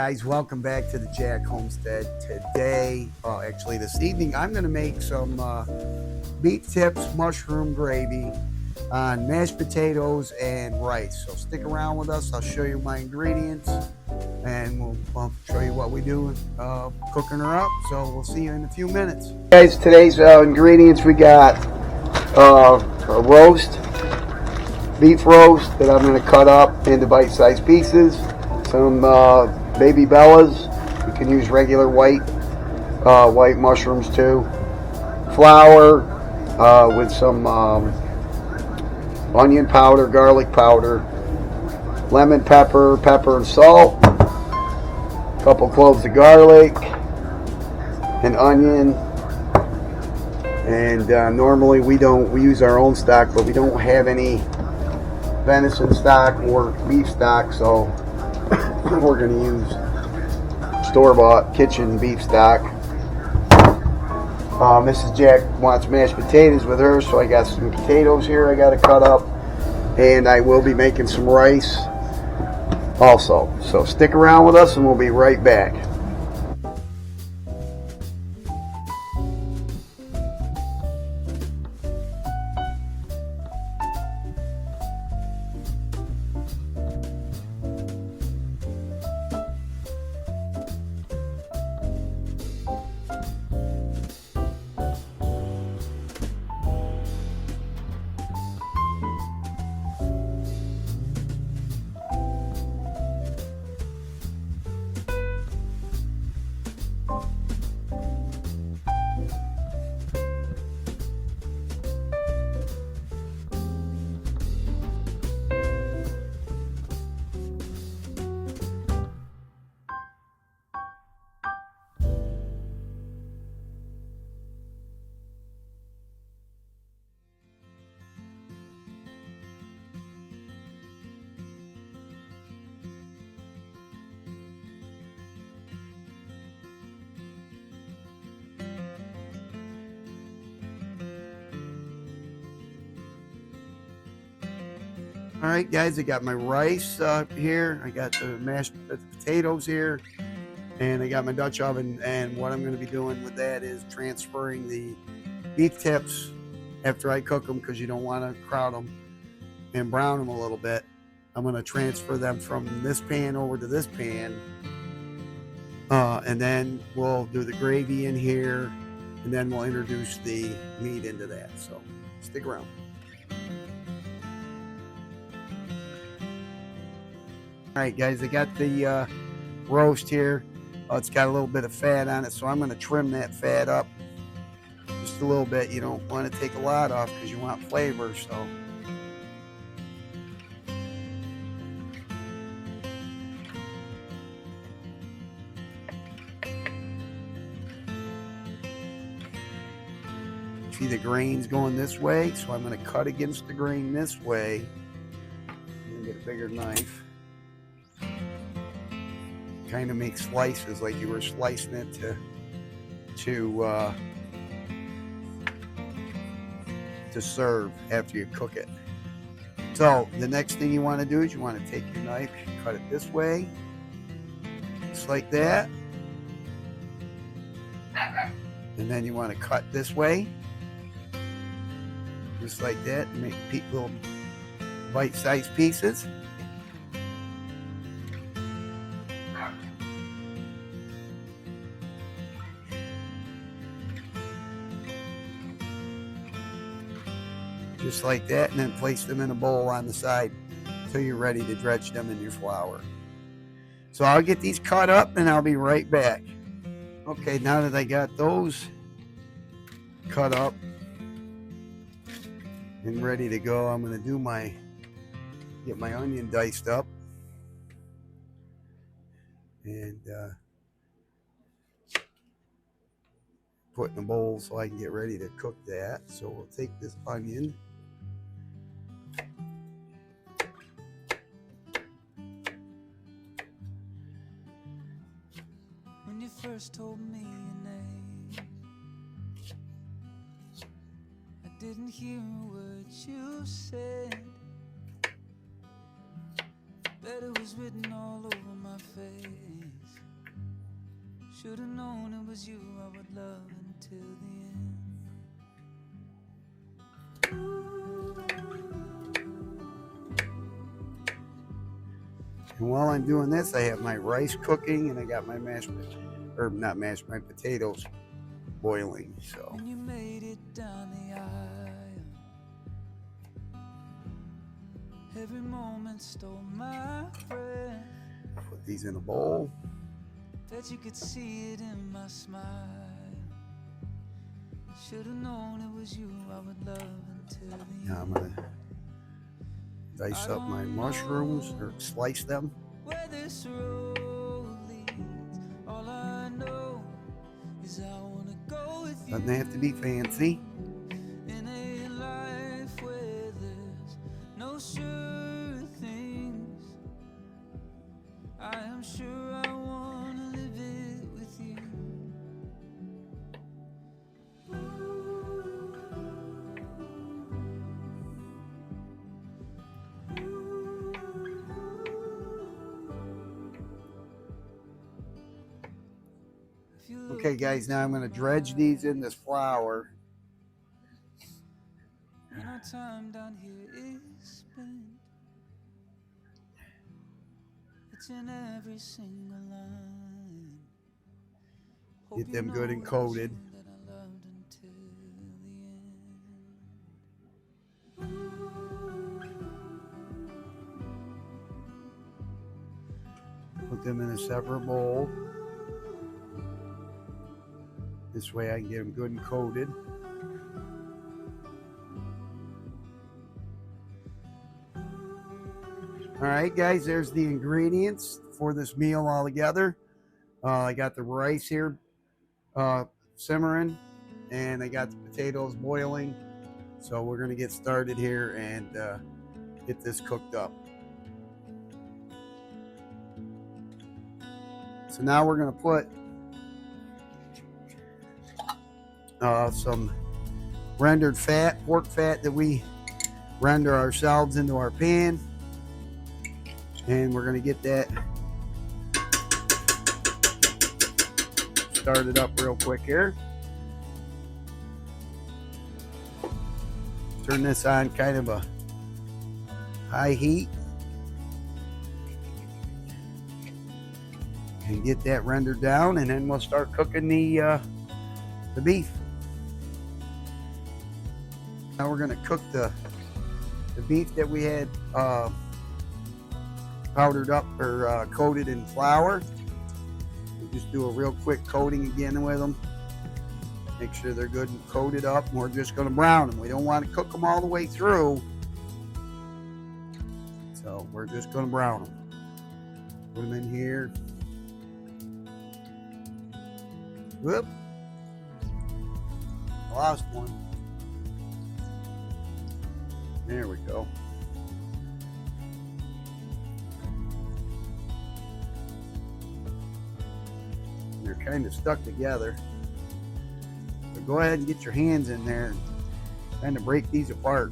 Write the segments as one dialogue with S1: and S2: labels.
S1: guys, welcome back to the Jack Homestead. Today, actually this evening, I'm going to make some beet tips mushroom gravy on mashed potatoes and rice. So stick around with us. I'll show you my ingredients and I'll show you what we do cooking her up. So we'll see you in a few minutes. Guys, today's ingredients, we got a roast, beef roast that I'm going to cut up into bite-sized pieces. Some baby bellas. You can use regular white mushrooms too. Flour with some onion powder, garlic powder, lemon pepper, pepper and salt, a couple cloves of garlic, an onion, and normally we use our own stock, but we don't have any venison stock or beef stock, so we're going to use store-bought kitchen beef stock. Mrs. Jack wants mashed potatoes with her, so I got some potatoes here I got to cut up, and I will be making some rice also. So stick around with us and we'll be right back. All right, guys, I got my rice here. I got the mashed potatoes here, and I got my Dutch oven. And what I'm going to be doing with that is transferring the beef tips after I cook them, because you don't want to crowd them and brown them a little bit. I'm going to transfer them from this pan over to this pan, and then we'll do the gravy in here, and then we'll introduce the meat into that. So stick around. All right, guys, I got the roast here. It's got a little bit of fat on it, so I'm going to trim that fat up just a little bit. You don't want to take a lot off because you want flavor. So see the grains going this way, so I'm going to cut against the grain this way and get a bigger knife. Kind of make slices like you were slicing it to serve after you cook it. So the next thing you want to do is you want to take your knife, cut it this way, just like that, and then you want to cut this way, just like that, and make little bite-sized pieces. Just like that, and then place them in a bowl on the side until you're ready to dredge them in your flour. So I'll get these cut up and I'll be right back. Okay, now that I got those cut up and ready to go, I'm going to get my onion diced up and put in a bowl so I can get ready to cook that. So we'll take this onion,
S2: when you first told me your name, I didn't hear a word you said, but it was written all over my face. Should have known it was you I would love until the end.
S1: And while I'm doing this, I have my rice cooking, and I got my my potatoes boiling. So
S2: When you made it down the aisle, every moment stole my breath.
S1: put these in a bowl.
S2: Bet you could see it in my smile. Should have known it was you I would love until the end.
S1: Now I'm gonna dice up my mushrooms or slice them.
S2: Where this road leads, all I know is I wanna go with you.
S1: Doesn't have to be fancy.
S2: In a life where there's no sure things, I am sure I wanna live it with you.
S1: Okay, guys, now I'm going to dredge these in this flour.
S2: And our time down here is spent. It's in every single line. Hope
S1: Get
S2: you
S1: them good
S2: know
S1: and
S2: it was
S1: coated.
S2: you that I loved until the end.
S1: Put them in a separate bowl. This way I can get them good and coated. All right, guys, there's the ingredients for this meal all together. I got the rice here simmering, and I got the potatoes boiling. So we're going to get started here and get this cooked up. So now we're going to put some rendered fat, pork fat that we render ourselves into our pan. And we're going to get that started up real quick here. Turn this on kind of a high heat. And get that rendered down, and then we'll start cooking the beef. Now we're going to cook the beef that we had powdered up or coated in flour. We'll just do a real quick coating again with them. Make sure they're good and coated up, and we're just going to brown them. We don't want to cook them all the way through, so we're just going to brown them. Put them in here. Whoop. Lost one. There we go. They're kind of stuck together. So go ahead and get your hands in there and kind of break these apart.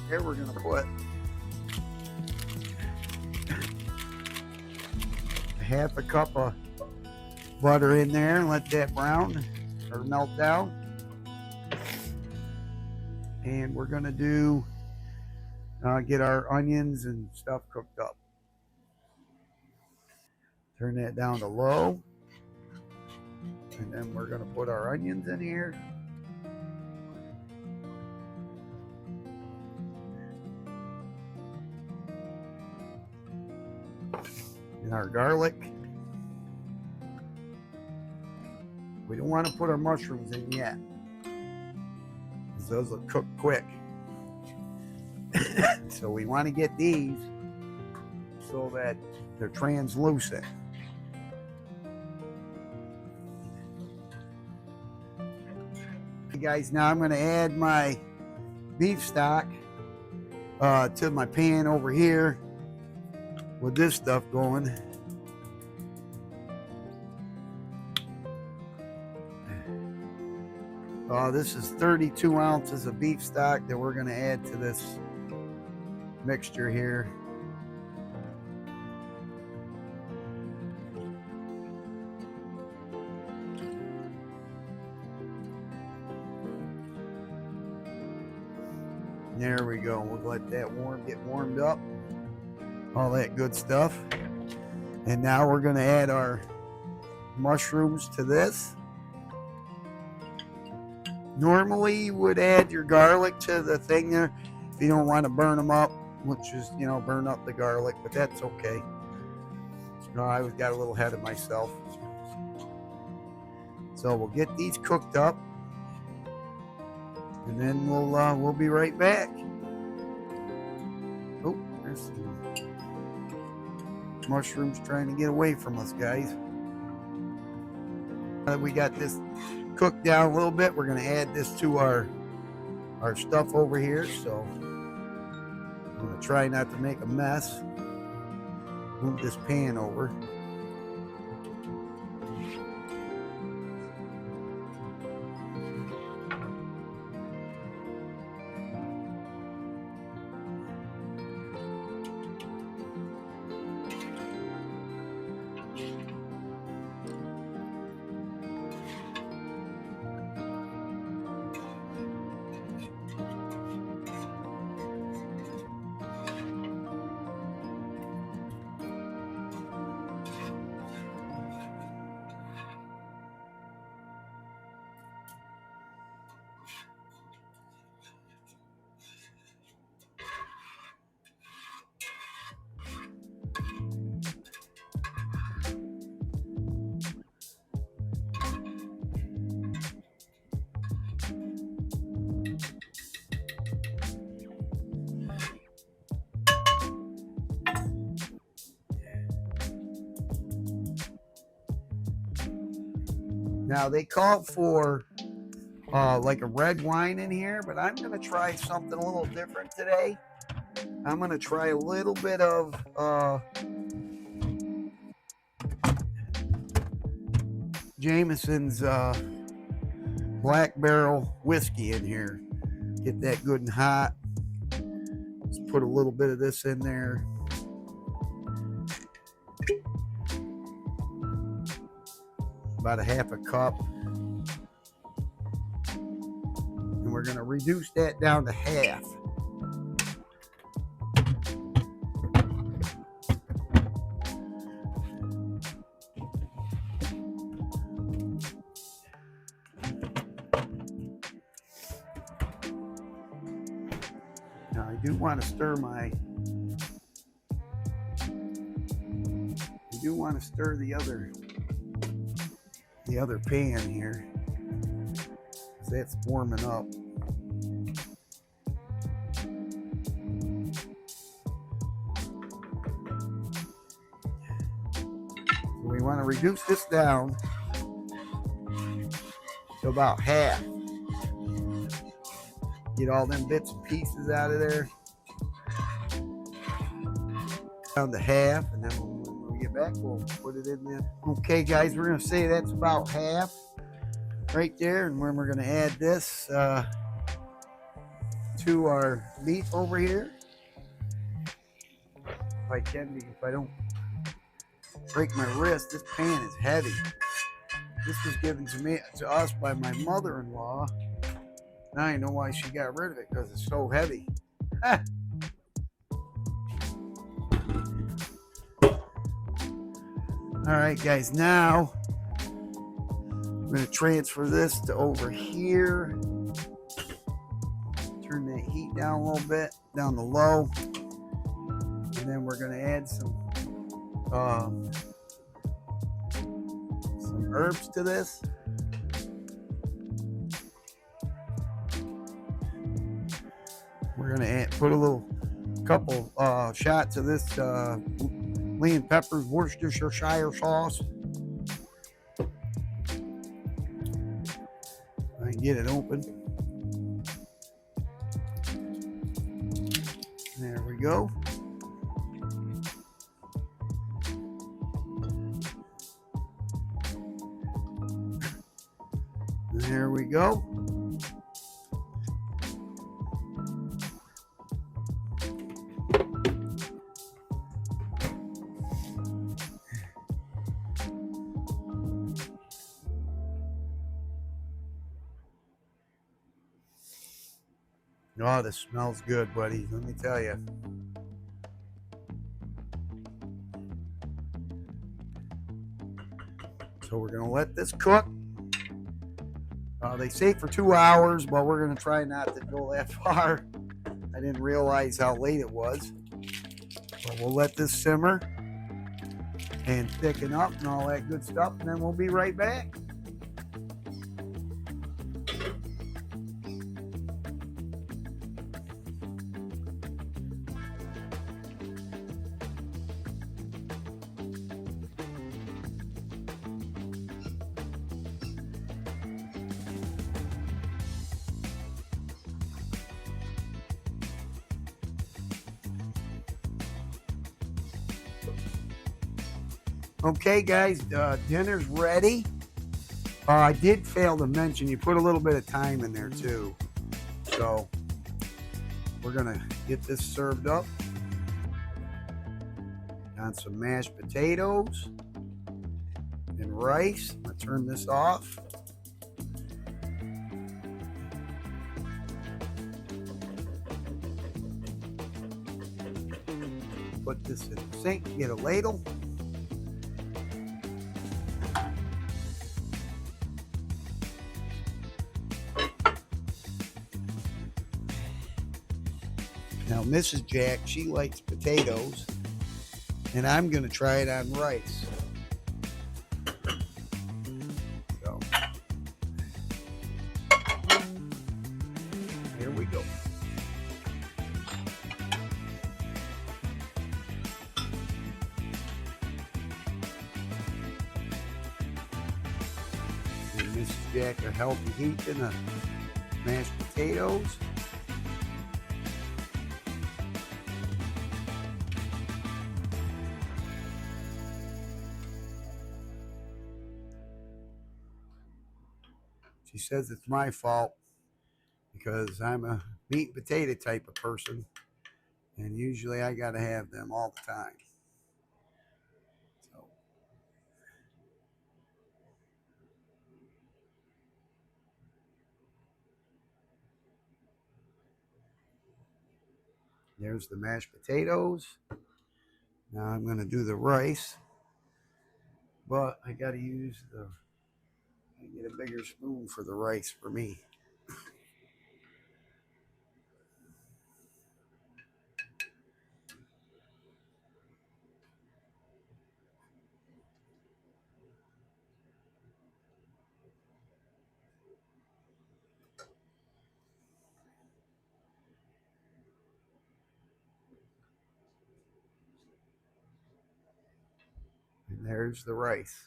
S1: Here we're going to put a half a cup of butter in there and let that brown or melt down. And we're going to do get our onions and stuff cooked up. Turn that down to low. And then we're going to put our onions in here. And our garlic. We don't want to put our mushrooms in yet, because those will cook quick. So we want to get these so that they're translucent. Okay, guys, now I'm going to add my beef stock to my pan over here with this stuff going. This is 32 ounces of beef stock that we're going to add to this mixture here. There we go. We'll let that get warmed up. All that good stuff. And now we're going to add our mushrooms to this. Normally you would add your garlic to the thing there if you don't want to burn them up, which is, you know, burn up the garlic, but that's okay. No, I got a little ahead of myself. So we'll get these cooked up, and then we'll be right back. Oh, there's some mushrooms trying to get away from us, guys. Now that we got this cooked down a little bit, we're going to add this to our stuff over here. So I'm going to try not to make a mess. Move this pan over. Now they called for like a red wine in here, but I'm going to try something a little different today. I'm going to try a little bit of Jameson's Black Barrel whiskey in here. Get that good and hot. Let's put a little bit of this in there. About a half a cup. And we're going to reduce that down to half. Now I do want to stir the other pan here, because that's warming up. So we want to reduce this down to about half. Get all them bits and pieces out of there. Down to half, and then when we get back, we'll put it in there. Okay, guys, we're going to say that's about half right there, and then we're going to add this to our meat over here. If I can, because if I don't break my wrist, this pan is heavy. This was given to us by my mother-in-law. Now I know why she got rid of it, because it's so heavy. All right, guys, now I'm going to transfer this to over here. Turn that heat down a little bit, down to low. And then we're going to add some herbs to this. We're gonna put a couple shots of this Lean Peppers Worcestershire sauce. I can get it open. There we go. There we go. Oh, this smells good, buddy. Let me tell you. So we're going to let this cook. They say for 2 hours, but we're going to try not to go that far. I didn't realize how late it was. But we'll let this simmer and thicken up and all that good stuff, and then we'll be right back. Okay, guys, dinner's ready. I did fail to mention you put a little bit of thyme in there too. So we're gonna get this served up on some mashed potatoes and rice. I'm gonna turn this off. Put this in the sink, get a ladle. Now, Mrs. Jack, she likes potatoes, and I'm going to try it on rice. So, here we go. Give Mrs. Jack a healthy heat in the mashed potatoes. She says it's my fault because I'm a meat and potato type of person, and usually I got to have them all the time. So, there's the mashed potatoes. Now I'm going to do the rice, but I got to get a bigger spoon for the rice for me. And there's the rice.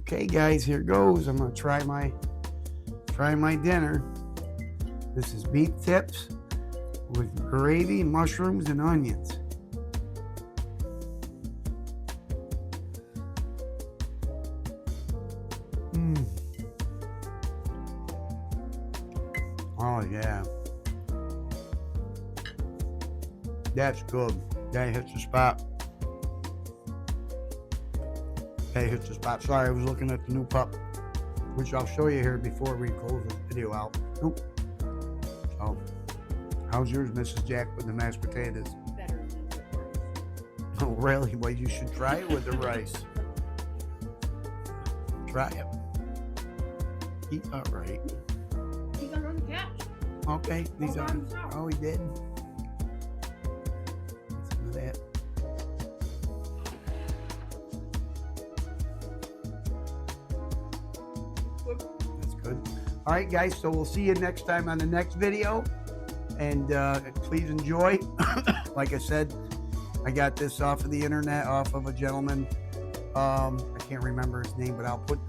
S1: Okay, guys, here goes. I'm gonna try my dinner. This is beef tips with gravy, mushrooms, and onions. Oh yeah, that's good. That hits the spot. Hey, hits the spot. Sorry, I was looking at the new pup, which I'll show you here before we close the video out. Nope. So, how's yours, Mrs. Jack, with the mashed potatoes?
S3: Better than the rice.
S1: Oh, really? Well, you should try it with the rice. Try it. Eat all right.
S3: He's on the couch.
S1: Okay. These are. Oh, he did. All right, guys, so we'll see you next time on the next video. And please enjoy. Like I said, I got this off of the internet, off of a gentleman. I can't remember his name, but I'll put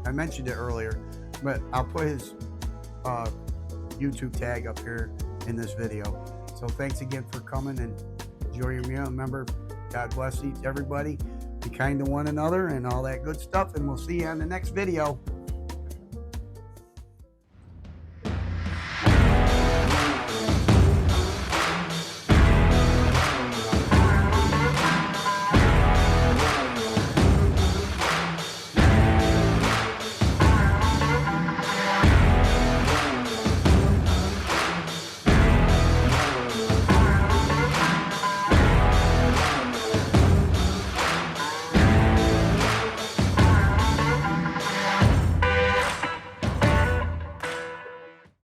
S1: I mentioned it earlier, but I'll put his YouTube tag up here in this video. So thanks again for coming and enjoy your meal. Remember, God bless everybody. Be kind to one another and all that good stuff. And we'll see you on the next video.